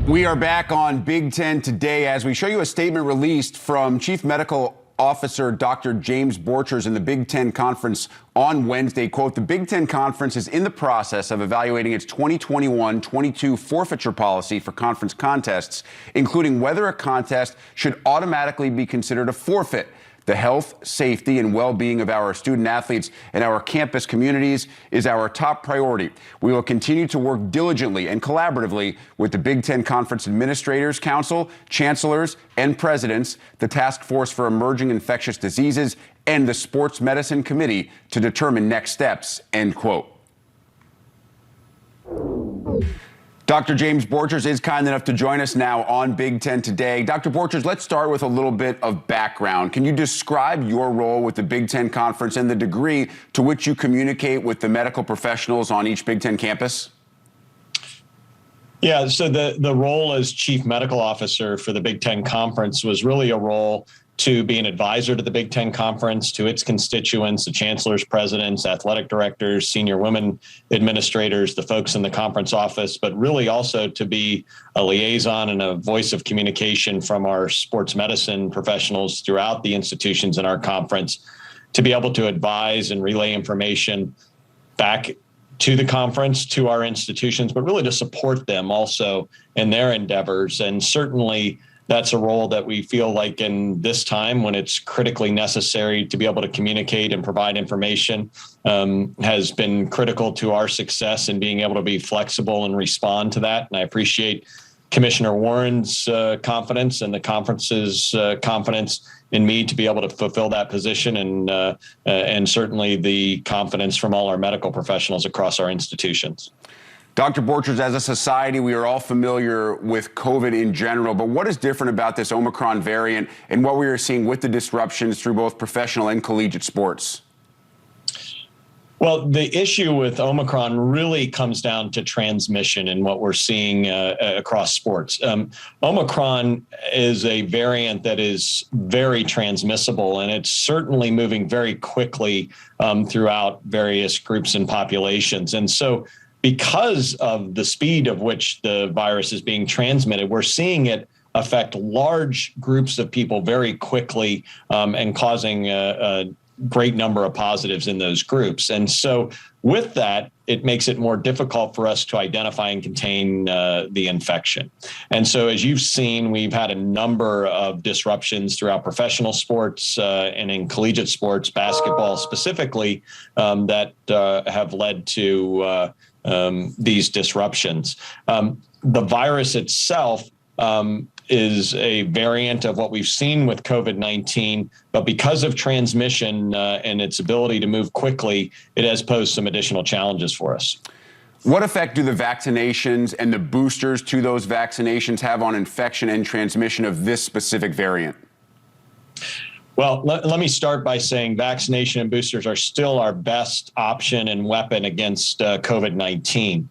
We are back on Big Ten Today as we show you a statement released from Chief Medical Officer Dr. James Borcher in the Big Ten Conference on Wednesday. Quote, the Big Ten Conference is in the process of evaluating its 2021-22 forfeiture policy for conference contests, including whether a contest should automatically be considered a forfeit. The health, safety, and well-being of our student athletes and our campus communities is our top priority. We will continue to work diligently and collaboratively with the Big Ten Conference Administrators Council, chancellors, and presidents, the Task Force for Emerging Infectious Diseases, and the Sports Medicine Committee to determine next steps, end quote. Dr. James Borcher is kind enough to join us now on Big Ten Today. Dr. Borcher, let's start with a little bit of background. Can you describe your role with the Big Ten Conference and the degree to which you communicate with the medical professionals on each Big Ten campus? Yeah, so the role as Chief Medical Officer for the Big Ten Conference was really a role to be an advisor to the Big Ten Conference, to its constituents, the chancellors, presidents, athletic directors, senior women administrators, the folks in the conference office, but really also to be a liaison and a voice of communication from our sports medicine professionals throughout the institutions in our conference, to be able to advise and relay information back to the conference, to our institutions, but really to support them also in their endeavors. And certainly that's a role that we feel like in this time when it's critically necessary to be able to communicate and provide information has been critical to our success in being able to be flexible and respond to that. And I appreciate Commissioner Warren's confidence and the conference's confidence in me to be able to fulfill that position, and certainly the confidence from all our medical professionals across our institutions. Dr. Borcher, as a society, we are all familiar with COVID in general, but what is different about this Omicron variant and what we are seeing with the disruptions through both professional and collegiate sports? Well, the issue with Omicron really comes down to transmission and what we're seeing across sports. Omicron is a variant that is very transmissible, and it's certainly moving very quickly throughout various groups and populations. And so because of the speed of which the virus is being transmitted, we're seeing it affect large groups of people very quickly and causing a great number of positives in those groups. And so with that, it makes it more difficult for us to identify and contain the infection. And so as you've seen, we've had a number of disruptions throughout professional sports and in collegiate sports, basketball specifically, that have led to these disruptions. The virus itself is a variant of what we've seen with COVID-19, but because of transmission and its ability to move quickly, it has posed some additional challenges for us. What effect do the vaccinations and the boosters to those vaccinations have on infection and transmission of this specific variant? Well, let me start by saying vaccination and boosters are still our best option and weapon against COVID-19.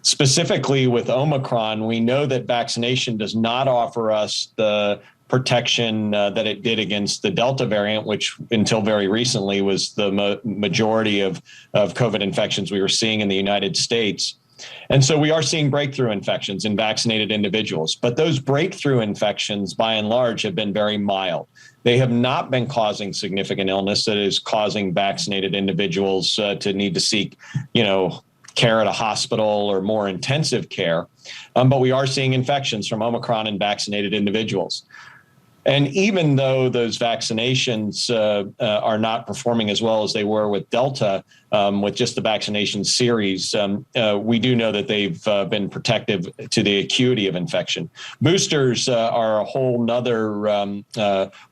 Specifically with Omicron, we know that vaccination does not offer us the protection that it did against the Delta variant, which until very recently was the majority of COVID infections we were seeing in the United States. And so we are seeing breakthrough infections in vaccinated individuals, but those breakthrough infections by and large have been very mild. They have not been causing significant illness that is causing vaccinated individuals to need to seek, care at a hospital or more intensive care. But we are seeing infections from Omicron in vaccinated individuals. And even though those vaccinations are not performing as well as they were with Delta, with just the vaccination series, we do know that they've been protective to the acuity of infection. Boosters are a whole nother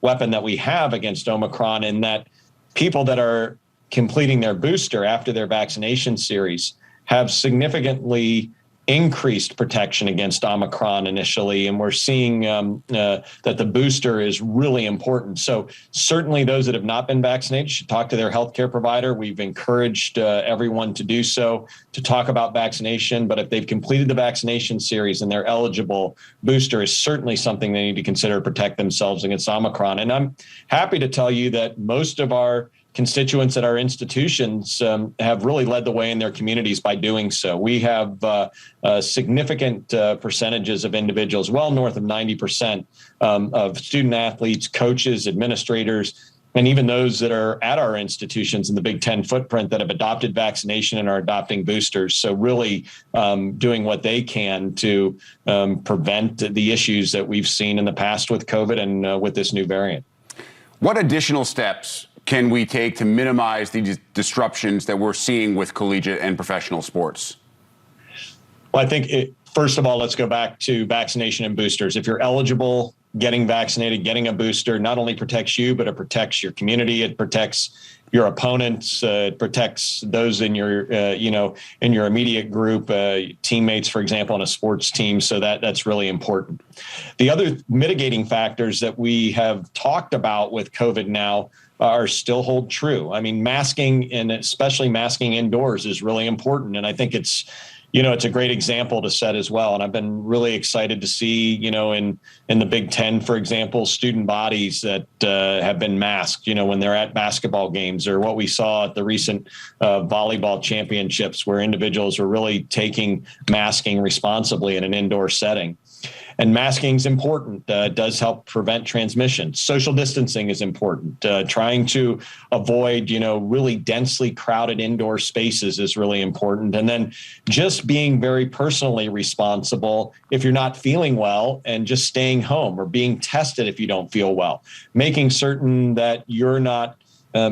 weapon that we have against Omicron, in that people that are completing their booster after their vaccination series have significantly increased protection against Omicron initially, and we're seeing that the booster is really important. So certainly those that have not been vaccinated should talk to their healthcare provider. We've encouraged everyone to do so, to talk about vaccination, but if they've completed the vaccination series and they're eligible, booster is certainly something they need to consider to protect themselves against Omicron. And I'm happy to tell you that most of our constituents at our institutions have really led the way in their communities by doing so. We have significant percentages of individuals, well north of 90% of student athletes, coaches, administrators, and even those that are at our institutions in the Big Ten footprint that have adopted vaccination and are adopting boosters. So really doing what they can to prevent the issues that we've seen in the past with COVID and with this new variant. What additional steps can we take to minimize these disruptions that we're seeing with collegiate and professional sports? Well, I think, first of all, let's go back to vaccination and boosters. If you're eligible, getting vaccinated, getting a booster not only protects you, but it protects your community. It protects your opponents. It protects those in your, in your immediate group, teammates, for example, on a sports team. So that's really important. The other mitigating factors that we have talked about with COVID now are still hold true. I mean, masking, and especially masking indoors, is really important. And I think it's a great example to set as well. And I've been really excited to see, in the Big Ten, for example, student bodies that have been masked, when they're at basketball games, or what we saw at the recent volleyball championships, where individuals are really taking masking responsibly in an indoor setting. And masking is important. Does help prevent transmission. Social distancing is important. Trying to avoid, really densely crowded indoor spaces is really important. And then just being very personally responsible if you're not feeling well, and just staying home, or being tested if you don't feel well. Making certain that you're not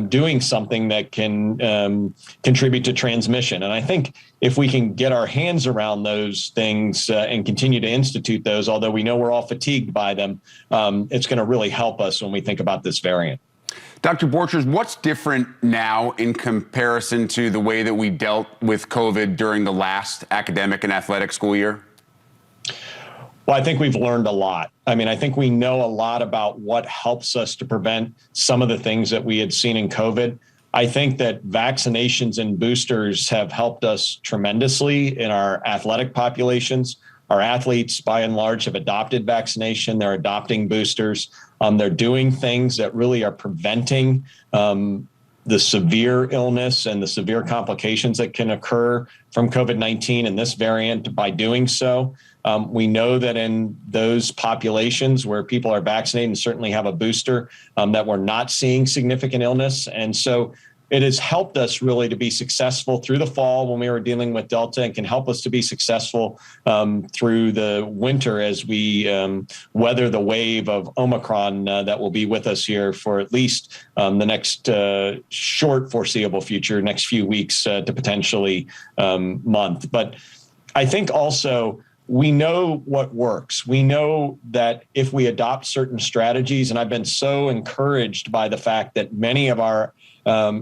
doing something that can contribute to transmission. And I think if we can get our hands around those things and continue to institute those, although we know we're all fatigued by them, it's going to really help us when we think about this variant. Dr. Borcher, what's different now in comparison to the way that we dealt with COVID during the last academic and athletic school year? Well, I think we've learned a lot. I mean, I think we know a lot about what helps us to prevent some of the things that we had seen in COVID. I think that vaccinations and boosters have helped us tremendously in our athletic populations. Our athletes, by and large, have adopted vaccination. They're adopting boosters. They're doing things that really are preventing the severe illness and the severe complications that can occur from COVID-19 and this variant by doing so. We know that in those populations where people are vaccinated and certainly have a booster, that we're not seeing significant illness. And so it has helped us really to be successful through the fall when we were dealing with Delta, and can help us to be successful through the winter as we weather the wave of Omicron that will be with us here for at least the next short foreseeable future, next few weeks to potentially month. But I think also we know what works. We know that if we adopt certain strategies, and I've been so encouraged by the fact that many of our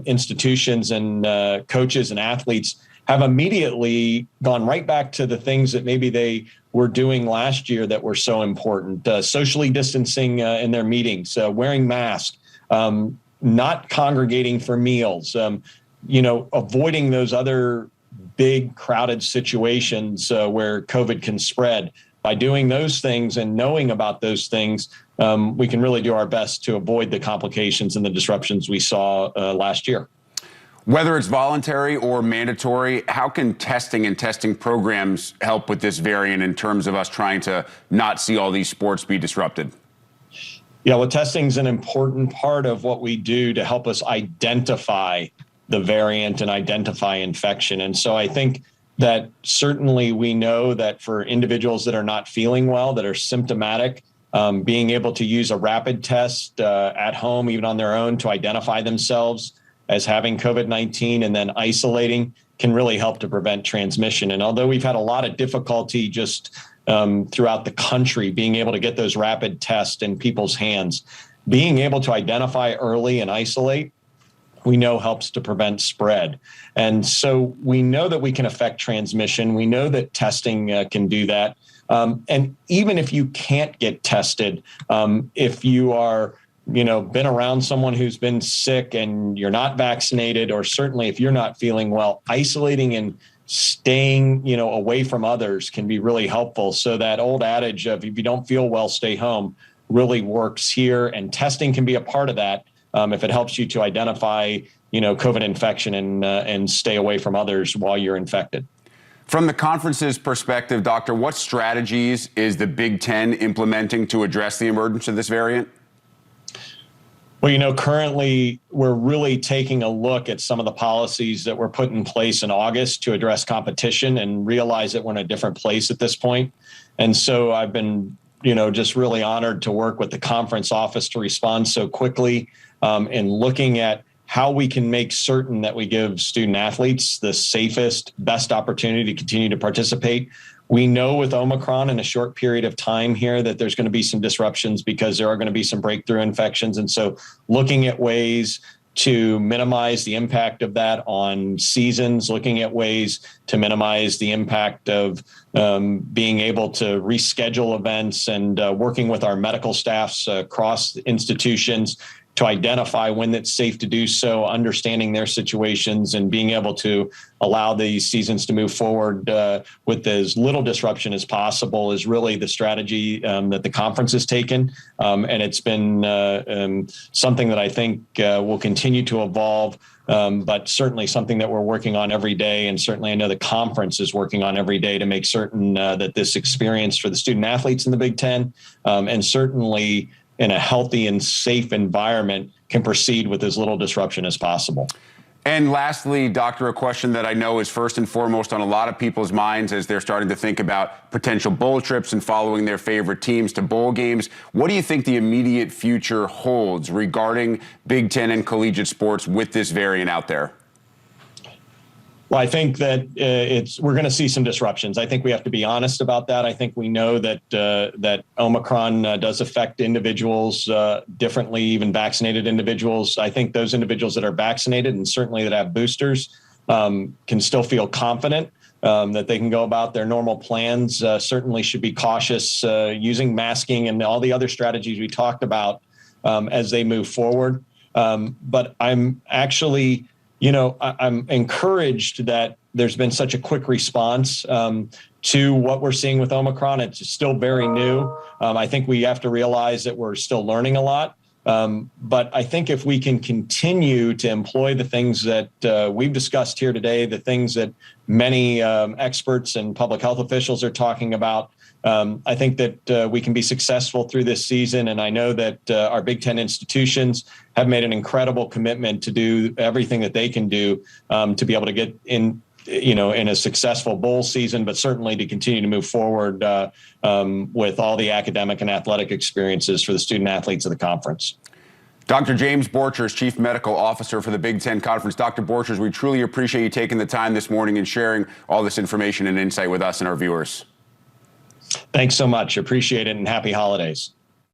institutions and coaches and athletes have immediately gone right back to the things that maybe they were doing last year that were so important. Socially distancing in their meetings, wearing masks, not congregating for meals, avoiding those other big crowded situations where COVID can spread. By doing those things and knowing about those things, we can really do our best to avoid the complications and the disruptions we saw last year. Whether it's voluntary or mandatory, how can testing and testing programs help with this variant in terms of us trying to not see all these sports be disrupted? Yeah, well, testing is an important part of what we do to help us identify the variant and identify infection. And so I think that certainly we know that for individuals that are not feeling well, that are symptomatic, being able to use a rapid test at home, even on their own, to identify themselves as having COVID-19 and then isolating can really help to prevent transmission. And although we've had a lot of difficulty just throughout the country being able to get those rapid tests in people's hands, being able to identify early and isolate, we know helps to prevent spread. And so we know that we can affect transmission. We know that testing can do that. And even if you can't get tested, if you are, been around someone who's been sick and you're not vaccinated, or certainly if you're not feeling well, isolating and staying, away from others can be really helpful. So that old adage of if you don't feel well, stay home really works here. And testing can be a part of that. if it helps you to identify, COVID infection and stay away from others while you're infected. From the conference's perspective, Doctor, what strategies is the Big Ten implementing to address the emergence of this variant? Well, currently we're really taking a look at some of the policies that were put in place in August to address competition and realize that we're in a different place at this point. And so I've been, just really honored to work with the conference office to respond so quickly in looking at how we can make certain that we give student athletes the safest, best opportunity to continue to participate. We know with Omicron in a short period of time here that there's going to be some disruptions because there are going to be some breakthrough infections. And so looking at ways to minimize the impact of that on seasons, looking at ways to minimize the impact of being able to reschedule events and working with our medical staffs across institutions to identify when it's safe to do so, understanding their situations and being able to allow these seasons to move forward with as little disruption as possible is really the strategy that the conference has taken. And it's been something that I think will continue to evolve, but certainly something that we're working on every day. And certainly I know the conference is working on every day to make certain that this experience for the student athletes in the Big Ten and certainly in a healthy and safe environment can proceed with as little disruption as possible. And lastly, Doctor, a question that I know is first and foremost on a lot of people's minds as they're starting to think about potential bowl trips and following their favorite teams to bowl games. What do you think the immediate future holds regarding Big Ten and collegiate sports with this variant out there? Well, I think that we're going to see some disruptions. I think we have to be honest about that. I think we know that that Omicron does affect individuals differently, even vaccinated individuals. I think those individuals that are vaccinated and certainly that have boosters can still feel confident that they can go about their normal plans. Certainly should be cautious using masking and all the other strategies we talked about as they move forward. But I'm actually I'm encouraged that there's been such a quick response to what we're seeing with Omicron. It's still very new. I think we have to realize that we're still learning a lot. But I think if we can continue to employ the things that we've discussed here today, the things that many experts and public health officials are talking about, I think that we can be successful through this season. And I know that our Big Ten institutions have made an incredible commitment to do everything that they can do to be able to get in a successful bowl season, but certainly to continue to move forward with all the academic and athletic experiences for the student athletes of the conference. Dr. James Borcher is Chief Medical Officer for the Big Ten Conference. Dr. Borcher, we truly appreciate you taking the time this morning and sharing all this information and insight with us and our viewers. Thanks so much. Appreciate it and happy holidays.